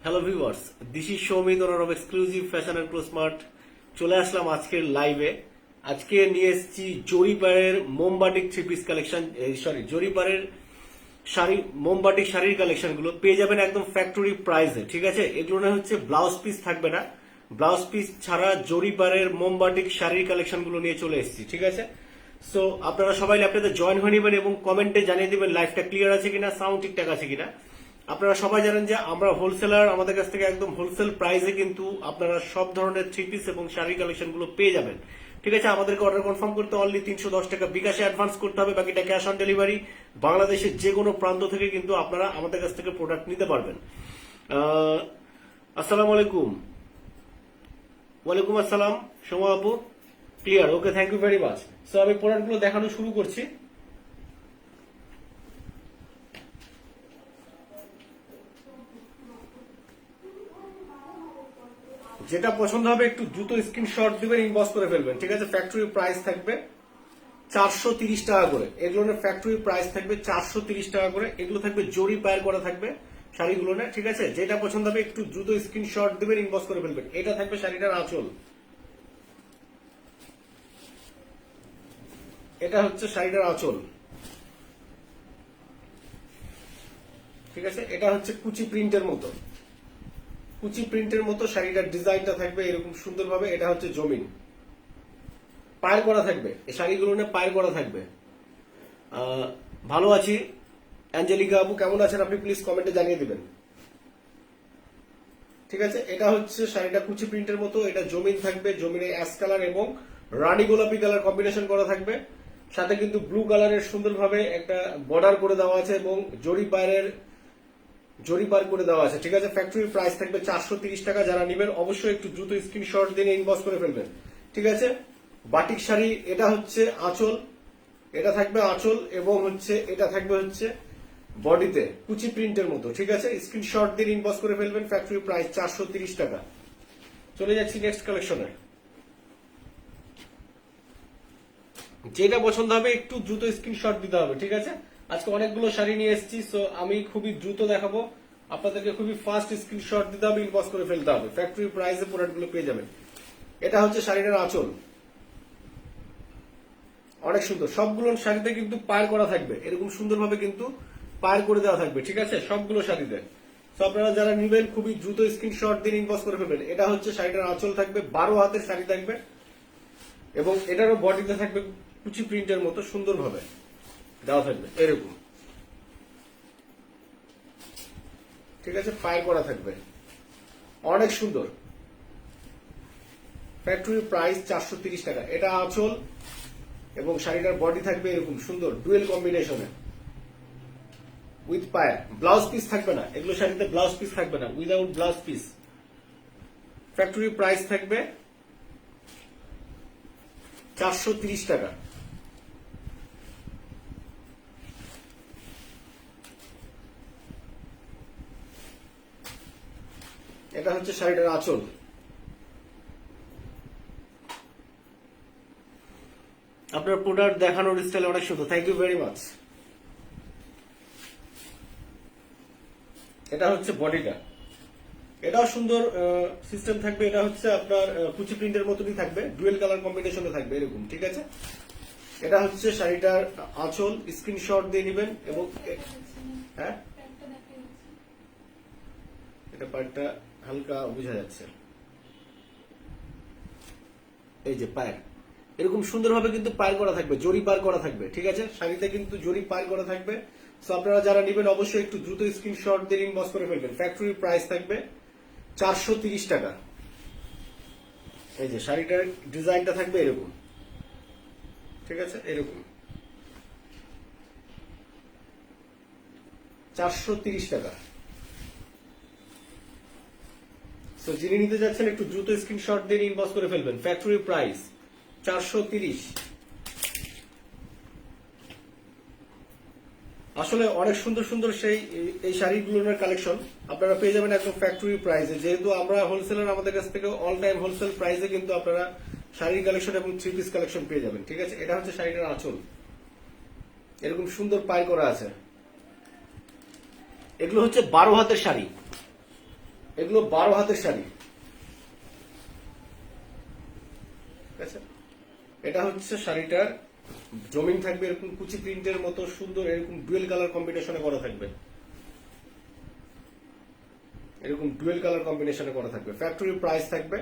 Hello viewers, this is Soumit honour of exclusive fashion and cloth smart. চলে আসলাম আজকের লাইভে। আজকে নিয়ে এসেছি জরিপারের মোমবাটিক থ্রি পিস কালেকশন, জরিপারের শাড়ি, মোমবাটিক শাড়ির কালেকশনগুলো পেয়ে যাবেন একদম ফ্যাক্টরি প্রাইসে। ঠিক আছে, এগুলো না হচ্ছে ব্লাউজ পিস থাকবে না, ব্লাউজ পিস ছাড়া জরিপারের মোমবাটিক শাড়ির কালেকশনগুলো নিয়ে চলে এসেছি। ঠিক আছে, সো আপনারা সবাই ল্যাপটপে জয়েন হয়ে নেবেন এবং কমেন্টে জানিয়ে দিবেন লাইভটা ক্লিয়ার আছে কিনা, সাউন্ড ঠিকঠাক আছে কিনা। আপনারা সবাই জানেন যে আমরা হোলসেলার, আমাদের কাছ থেকে একদম হোলসেল প্রাইসে কিন্তু আপনারা সব ধরনের থ্রি পিস এবং শাড়ি কালেকশন গুলো পেয়ে যাবেন। ঠিক আছে, আমাদেরকে অর্ডার কনফার্ম করতে অনলি 310 টাকা বিকাশে অ্যাডভান্স করতে হবে, বাকিটা ক্যাশ অন ডেলিভারি। বাংলাদেশের যে কোনো প্রান্ত থেকে কিন্তু আপনারা আমাদের কাছ থেকে প্রোডাক্ট নিতে পারবেন। আসসালামু আলাইকুম। ওয়ালাইকুম আসসালাম সোমা আপু, clear, okay, thank you very much. So আমি প্রোডাক্টগুলো দেখানো শুরু করছি। যেটা পছন্দ হবে একটু দ্রুত স্ক্রিনশট দিবেন, ইনবক্স করে ফেলবেন। ঠিক আছে, ফ্যাক্টরি প্রাইস থাকবে 430 টাকা করে। এগুলো ফ্যাক্টরি প্রাইস থাকবে 430 টাকা করে। এগুলো থাকবে জরি পায়ের করা থাকবে শাড়িগুলো না। ঠিক আছে, যেটা পছন্দ হবে একটু দ্রুত স্ক্রিনশট দিবেন, ইনবক্স করে ফেলবেন। এটা থাকবে শাড়িটার আঁচল, এটা হচ্ছে শাড়িটার আঁচল। ঠিক আছে, এটা হচ্ছে কুচি প্রিন্টের মতো, কুচি প্রিন্টের মতো শাড়িটার ডিজাইনটা থাকবে এরকম সুন্দরভাবে। এটা হচ্ছে জমিন, পায়ের করা থাকবে এই শাড়িগুলো নিয়ে, পায়ের করা থাকবে। ভালো আছি অ্যাঞ্জেলিকা আপু, কেমন আছেন আপনি প্লিজ কমেন্টে জানিয়ে দিবেন। ঠিক আছে, এটা হচ্ছে শাড়িটা কুচি প্রিন্টের মতো, এটা জমিন থাকবে, জমিনে অ্যাশ কালার এবং রানী গোলাপি কালার কম্বিনেশন করা থাকবে। সাথে কিন্তু ব্লু কালারের সুন্দরভাবে একটা বর্ডার করে দেওয়া আছে এবং জরি পার করে দেওয়া আছে। ঠিক আছে, ফ্যাক্টরি প্রাইস থাকবে 430 টাকা। যারা নেবেন অবশ্যই একটু দ্রুত স্ক্রিনশট দিয়ে ইনবক্স করে ফেলবেন। ঠিক আছে, বাটিক শাড়ি, এটা হচ্ছে আঁচল, এটা থাকবে আঁচল এবং হচ্ছে এটা থাকবে হচ্ছে বডিতে কুচি প্রিন্টের মতো। ঠিক আছে, স্ক্রিনশট দিয়ে ইনবক্স করে ফেলবেন। ফ্যাক্টরি প্রাইস 430 টাকা। চলে যাচ্ছি নেক্সট কালেকশনে। যেটা পছন্দ হবে একটু দ্রুত স্ক্রিনশট দিতে হবে। ঠিক আছে, আজকে অনেকগুলো শাড়ি নিয়ে এসেছি, সো আমি খুবই দ্রুত দেখাবো, আপনাদেরকে খুবই ফাস্ট স্ক্রিনশট দিতে হবে, ইনবক্স করে ফেলতে হবে। ফ্যাক্টরি প্রাইসে প্রোডাক্টগুলো পেয়ে যাবেন। এটা হচ্ছে শাড়িটার আঁচল, অনেক সুন্দর। সবগুলো শাড়িতে কিন্তু পায়ের করা থাকবে, এরকম সুন্দরভাবে কিন্তু পায়ের করে দেওয়া থাকবে। ঠিক আছে, সবগুলো শাড়িতে। তো আপনারা যারা নিবেন খুবই দ্রুত স্ক্রিনশট দিয়ে ইনবক্স করে ফেলবেন। এটা হচ্ছে শাড়িটার আঁচল থাকবে, 12 হাতের শাড়ি থাকবে এবং এটারও বডিতে থাকবে কুচি প্রিন্টের মতো সুন্দরভাবে দেওয়া থাকবে এরকম। ঠিক আছে, পায়ের করা থাকবে, অনেক সুন্দর। ফ্যাক্টরি প্রাইস 430 টাকা। এটা আঁচল এবং শাড়িটার বডি থাকবে এরকম সুন্দর ডুয়েল কম্বিনেশনে উইথ পায়ার। ব্লাউজ পিস থাকবে না, এগুলো শাড়িতে ব্লাউজ পিস থাকবে না, without blouse piece. Factory price থাকবে 430 টাকা। এটা হচ্ছে শাড়িটার আঁচল। আপনার প্রোডাক্ট দেখানোর স্টাইল অনেক সুন্দর, থ্যাংক ইউ ভেরি মাচ। এটা হচ্ছে বডিটা, এটাও সুন্দর সিস্টেম থাকবে। এটা হচ্ছে আপনার কুচি প্রিন্টের মতনই থাকবে, ডুয়েল কালার কম্বিনেশনে থাকবে এরকম। ঠিক আছে, এটা হচ্ছে শাড়িটার আঁচল, স্ক্রিনশট দিয়ে নেবেন এবং হ্যাঁ এটা পাড়টা হালকা বোঝা যাচ্ছে, এই যে পায়ের এরকম সুন্দরভাবে কিন্তু পায়ের করা থাকবে, জরি পার করা থাকবে। ঠিক আছে, শাড়িতে কিন্তু জরি পার করা থাকবে। সো আপনারা যারা নেবেন অবশ্যই একটু দ্রুত স্ক্রিনশট দিয়ে ইনবক্স করে ফেলবেন। ফ্যাক্টরি প্রাইস থাকবে 430 টাকা। এই যে শাড়িটার ডিজাইনটা থাকবে এরকম। ঠিক আছে, এরকম 430 টাকা। সো যিনি নিতে যাচ্ছেন একটু দ্রুত স্ক্রিনশট দিয়ে ইনবক্স করে ফেলবেন। Factory price 430। আসলে অনেক সুন্দর সুন্দর এই শাড়িগুলোর কালেকশন আপনারা পেয়ে যাবেন একদম ফ্যাক্টরি প্রাইসে। যেহেতু আমরা হোলসেলার, আমাদের কাছ থেকে অল টাইম হোলসেল প্রাইসে কিন্তু আপনারা শাড়ির কালেকশন এবং থ্রি পিস কালেকশন পেয়ে যাবেন। ঠিক আছে, এটা হচ্ছে শাড়িটার আঁচল, এরকম সুন্দর পায় করা আছে। এগুলো হচ্ছে 12 হাতের শাড়ি, এগুলো 12 হাতের শাড়ি, ঠিক আছে। এটা হচ্ছে শাড়িটার জমিন থাকবে এরকম কুচি প্রিন্টের মতো সুন্দর, এরকম ডুয়েল কালার কম্বিনেশনে করা থাকবে, এরকম ডুয়েল কালার কম্বিনেশনে করা থাকবে। ফ্যাক্টরি প্রাইস থাকবে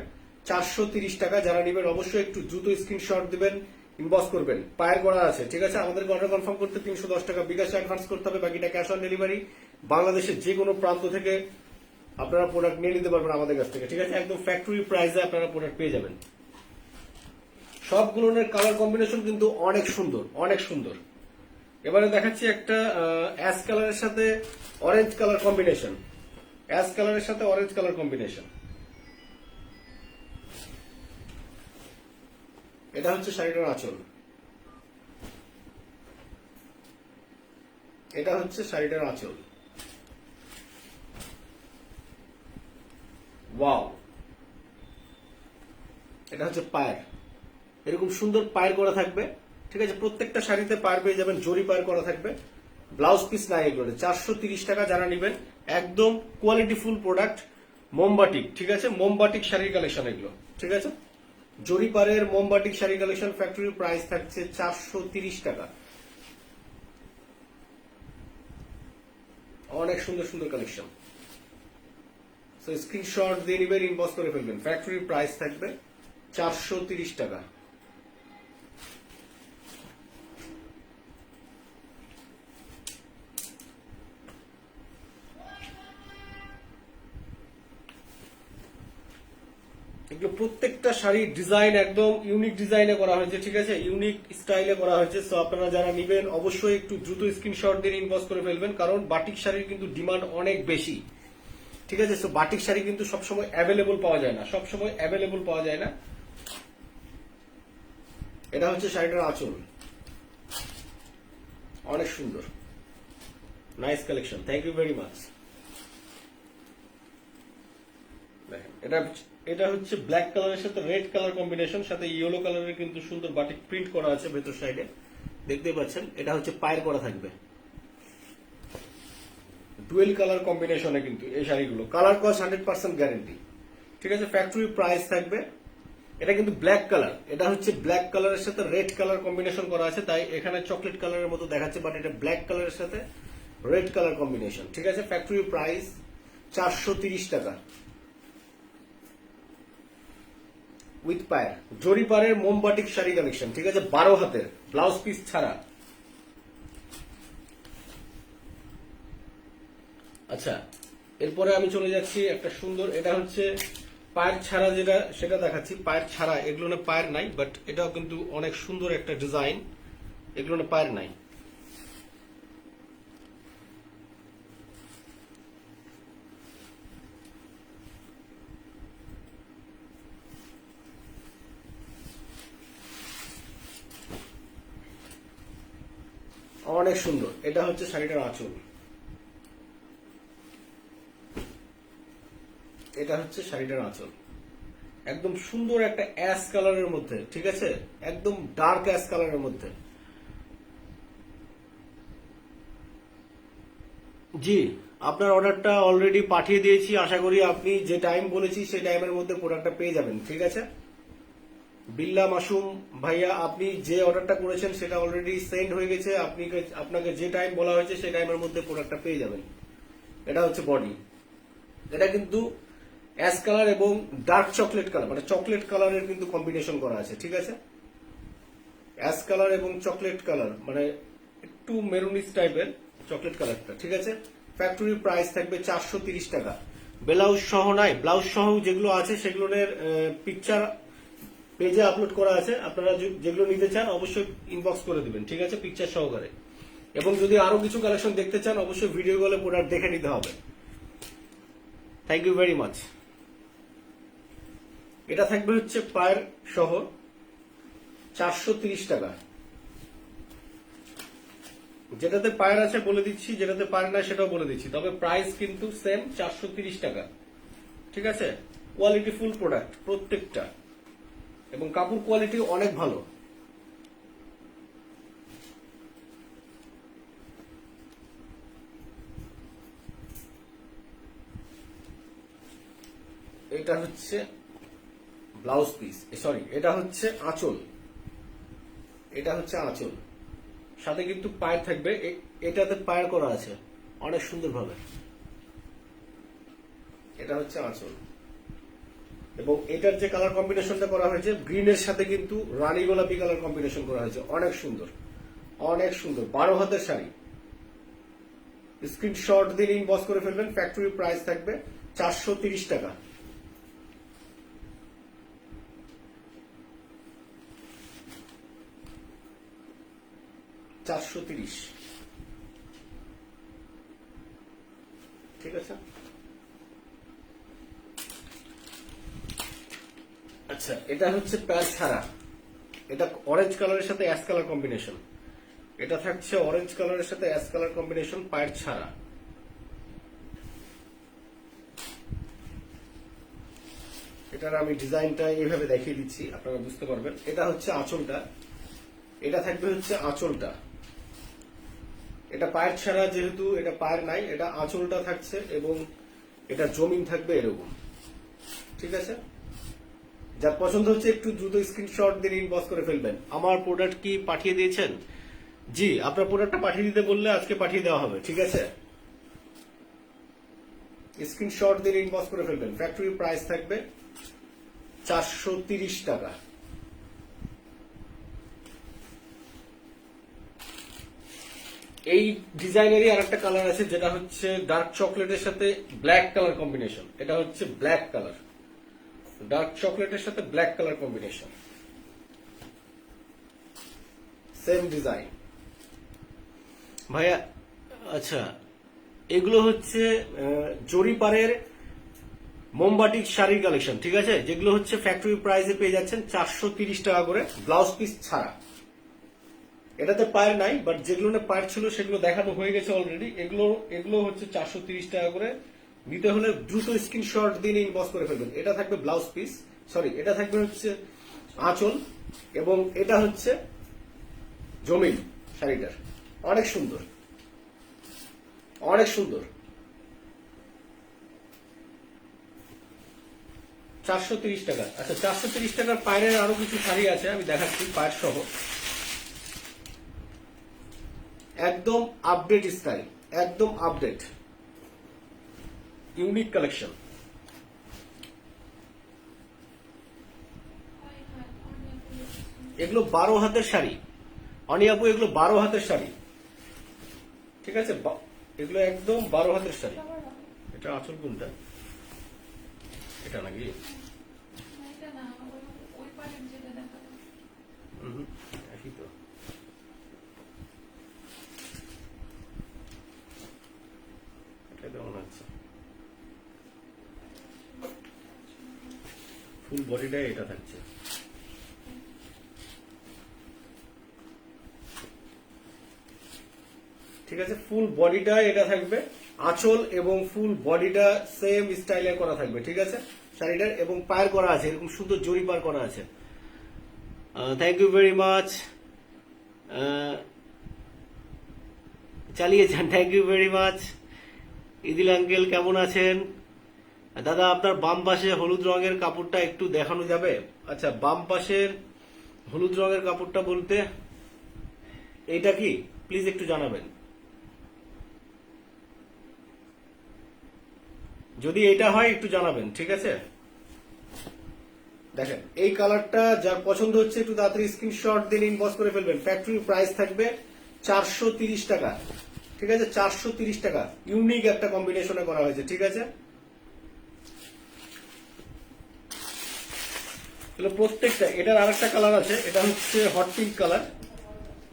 430 টাকা। যারা নেবেন অবশ্যই একটু দ্রুত স্ক্রিনশট দিবেন, ইনবক্স করবেন। পায়ের করা আছে, ঠিক আছে। আমাদের অর্ডার কনফার্ম করতে 310 টাকা বিকাশে অ্যাডভান্স করতে হবে, বাকিটা ক্যাশ অন ডেলিভারি। বাংলাদেশের যে কোনো প্রান্ত থেকে আপনারা প্রোডাক্ট নিয়ে নিতে পারবেন আমাদের কাছ থেকে, ঠিক আছে। একদম ফ্যাক্টরি প্রাইসে আপনারা প্রোডাক্ট পেয়ে যাবেন। সবগুলোর কালার কম্বিনেশন কিন্তু অনেক সুন্দর, অনেক সুন্দর। এবারে দেখাচ্ছি একটা অ্যাশ কালারের সাথে অরেঞ্জ কালার কম্বিনেশন, অ্যাশ কালারের সাথে অরেঞ্জ কালার কম্বিনেশন। এটা হচ্ছে শাড়িটার আঁচল, এটা হচ্ছে শাড়িটার আঁচল। ওয়াও, এটা হচ্ছে পায়ের, এরকম সুন্দর পায়ের করা থাকবে, ঠিক আছে। প্রত্যেকটা শাড়িতে পায়ের পেয়ে যাবেন, জরি পায়ের করা থাকবে। ব্লাউজ পিস নাই এগুলো। 430 টাকা যারা নেবেন, একদম কোয়ালিটি ফুল প্রোডাক্ট। মোমবাটিক, ঠিক আছে, মোমবাটিক শাড়ির কালেকশন এগুলো, ঠিক আছে। জরি পাড়ের মোমবাটিক শাড়ি কালেকশন, ফ্যাক্টরি প্রাইস থাকছে 430 টাকা। অনেক সুন্দর সুন্দর কালেকশন। সো স্ক্রিনশট দিয়ে নিবেন, ইনবক্স করে ফেলবেন। ফ্যাক্টরি প্রাইস থাকবে 430 টাকা। এগুলো প্রত্যেকটা শাড়ির ডিজাইন একদম ইউনিক ডিজাইনে করা হয়েছে, ঠিক আছে, ইউনিক স্টাইলে করা হয়েছে। সো আপনারা যারা নেবেন অবশ্যই একটু দ্রুত স্ক্রিনশট দিয়ে ইনবক্স করে ফেলবেন, কারণ বাটিক শাড়ির কিন্তু ডিমান্ড অনেক বেশি, ঠিক আছে। সো বাটিক শাড়ি কিন্তু সবসময় অ্যাভেলেবল পাওয়া যায় না, সবসময় অ্যাভেলেবল পাওয়া যায় না। এটা হচ্ছে শাড়িটার আঁচল, অনেক সুন্দর, nice collection. Thank you very much. দেখেন, এটা হচ্ছে ব্ল্যাক কালারের সাথে রেড কালার কম্বিনেশন, সাথে ইয়েলো কালারের কিন্তু সুন্দর বাটিক প্রিন্ট করা আছে ভেতর সাইডে, দেখতে পাচ্ছেন। এটা হচ্ছে পায়ের করা থাকবে, ডুয়েল কালার কম্বিনেশনে কিন্তু এই শাড়িগুলো। কালার কস 100% গ্যারেন্টি, ঠিক আছে। ফ্যাক্টরি প্রাইস থাকবে, এটা কিন্তু ব্ল্যাক কালার, এটা হচ্ছে ব্ল্যাক কালারের সাথে রেড কালার কম্বিনেশন করা আছে, তাই এখানে চকলেট কালারের মতো দেখাচ্ছে, বাট এটা ব্ল্যাক কালারের সাথে রেড কালার কম্বিনেশন, ঠিক আছে। ফ্যাক্টরি প্রাইস 430 টাকা উইথ পায়ের। জরি পাড়ের মোমবাটিক শাড়ি কালেকশন, ঠিক আছে, 12 হাতের, ব্লাউজ পিস ছাড়া। আচ্ছা, এরপরে আমি চলে যাচ্ছি একটা সুন্দর, এটা হচ্ছে পায়ের ছাড়া, যেটা সেটা দেখাচ্ছি। পায়ের ছাড়া, এগুলো না পায়ের নাই, বাট এটাও কিন্তু অনেক সুন্দর একটা ডিজাইন, এগুলো না পায়ের নাই। অনেক সুন্দর। এটা হচ্ছে শাড়িটার আঁচল, এটা হচ্ছে শাড়িটার আঁচল। একদম সুন্দর একটা অ্যাশ কালারের মধ্যে, ঠিক আছে, একদম ডার্ক অ্যাশ কালারের মধ্যে। জি, আপনার অর্ডারটা অলরেডি পাঠিয়ে দিয়েছি। আশা করি আপনি যে টাইম বলেছি সেই টাইমের মধ্যে প্রোডাক্টটা পেয়ে যাবেন, ঠিক আছে। বিল্লা মাসুম ভাইয়া, আপনি যে অর্ডারটা করেছেন সেটা অলরেডি সেন্ড হয়ে গেছে। আপনাকে যে টাইম বলা হয়েছে সেই টাইমের মধ্যে প্রোডাক্টটা পেয়ে যাবেন। এটা হচ্ছে বডি, এটা কিন্তু অ্যাশ কালার এবং ডার্ক চকলেট কালার, মানে চকলেট কালারের কিন্তু কম্বিনেশন করা আছে, ঠিক আছে। অ্যাশ কালার এবং চকলেট কালার, মানে একটু মেরুনিস টাইপের চকলেট কালারটা, ঠিক আছে। ফ্যাক্টরি প্রাইস থাকবে 430 টাকা। ব্লাউজ সহ নাই, ব্লাউজ সহ যেগুলো আছে সেগুলোর পিকচার পেজে আপলোড করা আছে। আপনারা যেগুলো নিতে চান অবশ্যই ইনবক্স করে দিবেন, ঠিক আছে, পিকচার সহকারে। এবং যদি আরো কিছু কালেকশন দেখতে চান অবশ্যই ভিডিও কলে প্রোডাক্ট দেখে নিতে হবে। Thank you very much. এটা থাকবে হচ্ছে পায়ের সহ 430 টাকা। যেটাতে পায়ের আছে বলে দিচ্ছি, যেটাতে পায়ের না সেটাও বলে দিচ্ছি, তবে প্রাইস কিন্তু সেম 430 টাকা, ঠিক আছে। কোয়ালিটি ফুল প্রোডাক্ট প্রত্যেকটা, এবং কাপড় কোয়ালিটি অনেক ভালো। এটা হচ্ছে ব্লাউজ পিস, সরি এটা হচ্ছে আঁচল, এটা হচ্ছে আঁচল, সাথে কিন্তু পায়ের থাকবে, এটাতে পায়ের করা আছে অনেক সুন্দর ভাবে। এটা হচ্ছে আঁচল এবং এটার যে কালার কম্বিনেশনটা করা হয়েছে গ্রিনের সাথে কিন্তু রানী গোলাপি কালার কম্বিনেশন করা হয়েছে, অনেক সুন্দর, অনেক সুন্দর। 12 হাতের শাড়ি, স্ক্রিনশট দিয়ে ইনবক্স করে ফেলবেন। ফ্যাক্টরি প্রাইস থাকবে 430 টাকা। ঠিক আছে। আচ্ছা, এটা হচ্ছে প্যান্ট ছাড়া, এটা অরেঞ্জ কালারের সাথে অ্যাশ কালার কম্বিনেশন, এটা থাকছে অরেঞ্জ কালারের সাথে অ্যাশ কালার কম্বিনেশন, পায়ের ছাড়া। এটার আমি ডিজাইনটা এইভাবে দেখিয়ে দিচ্ছি, আপনারা বুঝতে পারবেন। এটা হচ্ছে আঁচলটা, এটা থাকবে হচ্ছে আঁচলটা, এটা পায়ের ছাড়া, যেহেতু এটা পায়ের নাই, এটা আঁচলটা থাকছে এবং এটা জমিন থাকবে এরকম। ঠিক আছে, যার পছন্দ হচ্ছে একটু দ্রুত স্ক্রিনশট দিয়ে ইনবক্স করে ফেলবেন। আমার প্রোডাক্ট কি পাঠিয়ে দিয়েছেন? জি, আপনার প্রোডাক্টটা পাঠিয়ে দিতে বললে আজকে পাঠিয়ে দেওয়া হবে। ঠিক আছে, স্ক্রিনশট দিয়ে ইনবক্স করে ফেলবেন। ফ্যাক্টরি প্রাইস থাকবে 430 টাকা। এই ডিজাইনেরই আরেকটা কালার আছে, যেটা হচ্ছে ডার্ক চকলেটের সাথে ব্ল্যাক কালার কম্বিনেশন। এটা হচ্ছে ব্ল্যাক কালার, ডার্ক চকলেটের সাথে black colour combination, same design. ভাইয়া আচ্ছা, এগুলো হচ্ছে জরিপারের মোমবাটিক শাড়ির কালেকশন। ঠিক আছে, যেগুলো হচ্ছে ফ্যাক্টরি প্রাইসে পেয়ে যাচ্ছেন 430 টাকা করে, ব্লাউজ পিস ছাড়া। এটাতে পায়ের নাই, বাট যেগুলো পায়ের ছিল সেগুলো দেখানো হয়ে গেছে অলরেডি। এগুলো হচ্ছে 430 টাকা করে। নিতে হলে দ্রুত স্ক্রিনশট দিয়ে ইনবক্স করে ফেলবেন। এটা থাকবে ব্লাউজ পিস, সরি এটা থাকবে হচ্ছে আঁচল এবং এটা হচ্ছে জমিন শাড়িটার। অনেক সুন্দর, অনেক সুন্দর। 430 টাকা। আচ্ছা, 430 টাকার পায়ের আরো কিছু শাড়ি আছে, আমি দেখাচ্ছি পায়ের সহ। একদম আপডেট স্টাইল, একদম আপডেট, ইউনিক কালেকশন। এগুলো 12 হাতের শাড়ি, অনিয়াপু এগুলো 12 হাতের শাড়ি। ঠিক আছে, এগুলো একদম 12 হাতের শাড়ি। এটা আঁচল কোনটা? এটা নাকি? একই তো। এটা কেমন আছে? ফুল বডিটাই এটা থাকছে। ঠিক আছে, ফুল বডিটা এটা থাকবে, আঁচল এবং ফুল বডিটা সেম স্টাইলে করা থাকবে। ঠিক আছে, শাড়িটার এবং পায়ের করা আছে, এরকম সুন্দর জরি পার করা আছে। থ্যাংক ইউ ভেরি মাচ, চালিয়ে যান। Thank you very much. ইদিল আঙ্কেল কেমন আছেন? দাদা, আপনার বাম পাশে হলুদ রঙের কাপড়টা একটু দেখানো যাবে? আচ্ছা, বাম পাশের হলুদ রঙের কাপড়টা বলতে এইটা কি প্লিজ একটু জানাবেন। যদি এটা হয় একটু জানাবেন। ঠিক আছে, দেখেন এই কালারটা যার পছন্দ হচ্ছে একটু তাড়াতাড়ি স্ক্রিনশট দিয়ে ইনবক্স করে ফেলবেন। ফ্যাক্টরি প্রাইস থাকবে 430 টাকা। ঠিক আছে, 430 টাকা। ইউনিক একটা কম্বিনেশনে করা হয়েছে। ঠিক আছে, প্রত্যেকটা। এটার আরেকটা কালার আছে, এটা হচ্ছে হট পিঙ্ক কালার।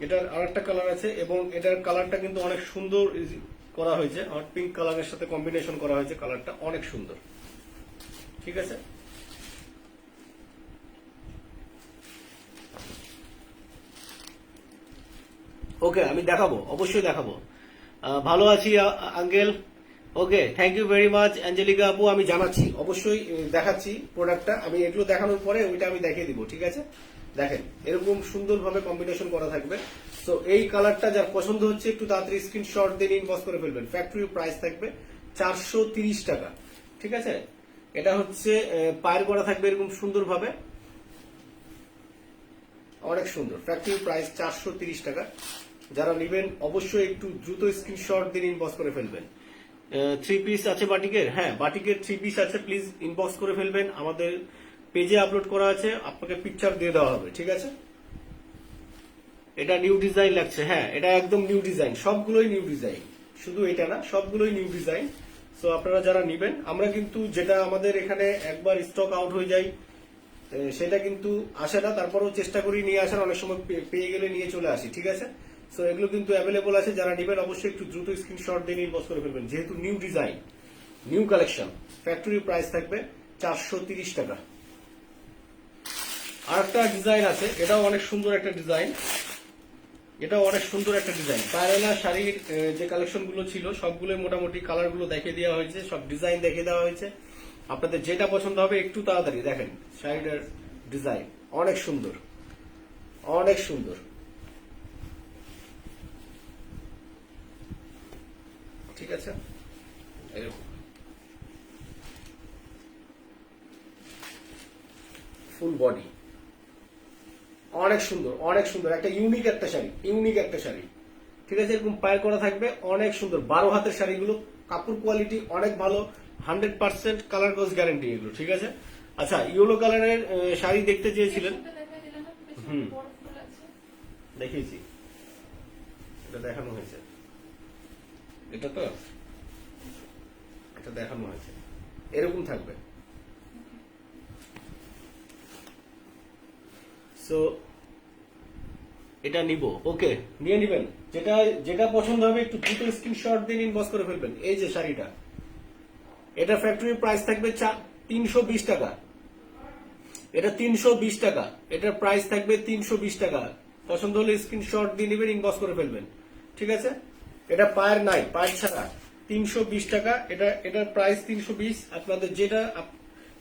এটার আরেকটা কালার আছে এবং এটার কালারটা কিন্তু অনেক সুন্দর করা হয়েছে, হট পিঙ্ক কালারের সাথে কম্বিনেশন করা হয়েছে, কালারটা অনেক সুন্দর। ঠিক আছে, ওকে আমি দেখাবো, অবশ্যই দেখাবো। ভালো আছি uncle. Okay, thank you very much Angelica আপু, আমি জানাচ্ছি, অবশ্যই দেখাচ্ছি প্রোডাক্টটা। আমি এগুলো দেখানোর পরে ওইটা আমি দেখিয়ে দিব। ঠিক আছে, দেখেন এরকম সুন্দরভাবে কম্বিনেশন করা থাকবে। তো এই কালারটা যার পছন্দ হচ্ছে একটু তাড়াতাড়ি স্ক্রিনশট দিয়ে ইনবক্স করে ফেলবেন। ফ্যাক্টরি প্রাইস থাকবে 430 টাকা। ঠিক আছে, এটা হচ্ছে পায়ের করা থাকবে এরকম সুন্দরভাবে, অনেক সুন্দর। ফ্যাক্টরি প্রাইস 430 টাকা। যারা নেবেন অবশ্যই একটু দ্রুত স্ক্রিনশট দিয়ে ইনবক্স করে ফেলবেন। 3 পিস আছে বাটিকের, হ্যাঁ বাটিকের 3 পিস আছে, প্লিজ ইনবক্স করে ফেলবেন। আমাদের পেজে আপলোড করা আছে, আপনাকে পিকচার দিয়ে দেওয়া হবে, ঠিক আছে। এটা নিউ ডিজাইন লাগছে, হ্যাঁ এটা একদম নিউ ডিজাইন, সবগুলোই নিউ ডিজাইন, শুধু এটা না সবগুলোই নিউ ডিজাইন। সো আপনারা যারা নেবেন, আমরা কিন্তু যেটা আমাদের এখানে একবার স্টক আউট হয়ে যায় সেটা কিন্তু আসে না, তারপরেও চেষ্টা করি নিয়ে আসার, অনেক সময় পেয়ে গেলে নিয়ে চলে আসি, ঠিক আছে। সো এগুলো কিন্তু অ্যাভেলেবল আছে, যারা নেবেন অবশ্যই একটু দ্রুত স্ক্রিনশট দিয়ে ইনবক্স করে ফেলবেন, যেহেতু new design new collection. Factory price থাকবে 430 টাকা। আর একটা ডিজাইন আছে, এটাও অনেক সুন্দর একটা ডিজাইন, এটাও অনেক সুন্দর একটা ডিজাইন। পায়রানা শাড়ির যে কালেকশন গুলো ছিল সবগুলো মোটামুটি কালার গুলো দেখিয়ে দেওয়া হয়েছে, সব ডিজাইন দেখিয়ে দেওয়া হয়েছে। আপনাদের যেটা পছন্দ হবে একটু তাড়াতাড়ি দেখেন। শাড়িটার ডিজাইন অনেক সুন্দর, অনেক সুন্দর, ঠিক আছে। এরকম ফুল বডি, অনেক সুন্দর, অনেক সুন্দর, একটা ইউনিক একটা শাড়ি, ইউনিক একটা শাড়ি, ঠিক আছে। এরকম পায়ের করা থাকবে, অনেক সুন্দর। 12 হাতের শাড়িগুলো, কাপড় কোয়ালিটি অনেক ভালো, 100% কালার কস গ্যারান্টি এগুলো, ঠিক আছে। আচ্ছা, ইয়েলো কালারের শাড়ি দেখতে চেয়েছিলেন, হুম দেখিয়েছি, এটা দেখানো হয়েছে, এটা তো এটা দেখানো হয়েছে, এরকম থাকবে। সো এটা নিব, ওকে নিয়ে নিবেন, যেটা যেটা পছন্দ হবে একটু দ্রুত স্ক্রিনশট দিয়ে ইনবক্স করে ফেলবেন। এই যে শাড়িটা, এটা ফ্যাক্টরি প্রাইস থাকবে 320 টাকা, এটা 320 টাকা, এটার প্রাইস থাকবে 320 টাকা। পছন্দ হলে স্ক্রিনশট দিয়ে নেবেন, ইনবক্স করে ফেলবেন, ঠিক আছে। এটা পায়ের নাই, পায়ের ছাড়া 320 টাকা, এটার প্রাইস 320। আপনাদের যেটা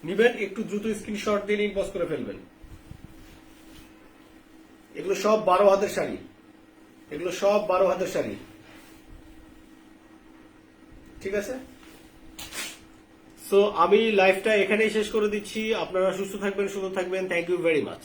নিবেন একটু দ্রুত স্ক্রিনশট দিয়ে ইনবক্স করে ফেলবেন। এগুলো সব 12 হাতের শাড়ি, এগুলো সব 12 হাতের শাড়ি, ঠিক আছে। সো আমি লাইভটা এখানেই শেষ করে দিচ্ছি। আপনারা সুস্থ থাকবেন, সুন্দর থাকবেন। Thank you very much.